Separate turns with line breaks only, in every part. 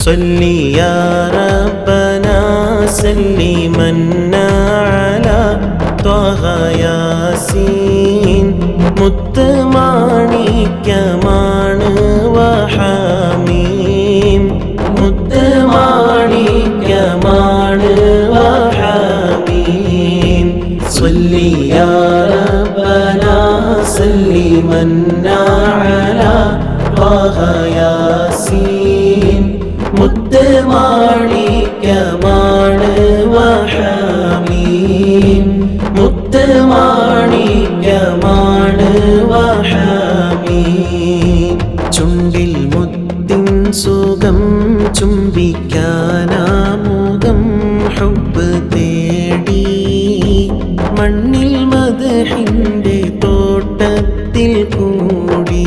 صلي يا ربنا سلما على طه ياسين മുത്തുമാണിക്യമാണ് വഹമീം മുത്തുമാണിക്യമാണ് വഹമീം സ്വല്ലി യാ റബ്ബനാ സല്ലിമൻ അലാ ത്വഹ യാസീൻ മുത്തുമാണിക്യമാണ് വഹമീം മുത്തുമാണിക്യമാണ് വഹമീം ചുണ്ടിൽ മുത്തിൻ സുഖം ചുംബിക്കാനാമുഖം ഹുബ്ബ് തേടി മണ്ണിൽ മദ്ഹിന്റെ തോട്ടത്തിൽ കൂടി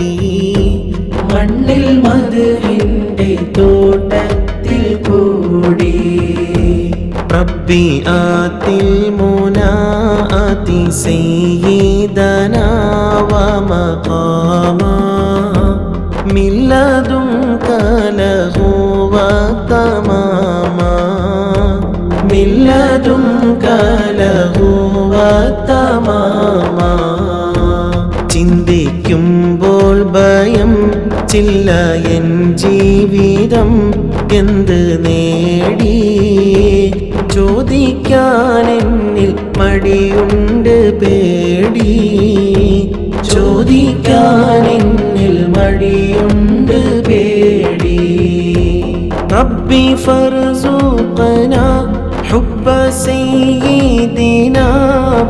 മണ്ണിൽ മദ്ഹിന്റെ തോട്ടത്തിൽ കൂടി റബ്ബി ആതിൽ മുനാഅതി സയ്യിദനാ വമഖാമാ മിൻ ലദുൻക ലഹു വതമാമാ മിൻ ലദുൻക ലഹു വതമാമാ ചിന്തിക്കുമ്പോൾ ഭയം ചില്ല എൻ ജീവിതം എന്ത് നേടി ചോദിക്കാൻ എന്നിൽ മടിയുണ്ട് പേടി ചോദിക്കാൻ എന്നിൽ മടിയുണ്ട് പേടി റബ്ബി ഫർസുഖ്നാ ഹുബ്ബ സയ്യിദിനാ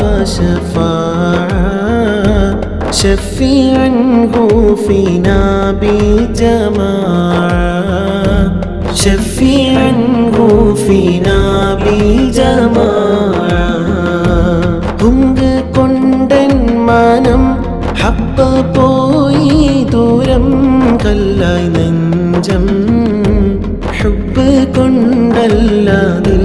വശഫാഅ شفيعه فينا بجماعة شفيعه فينا بجماعة ഹുങ്ക് കൊണ്ടൻ മാനം ഹബ്ബ പോയി ദൂരം കല്ലായി നെഞ്ചം ഹുബ്ബ് കൊണ്ടല്ലാതിൽ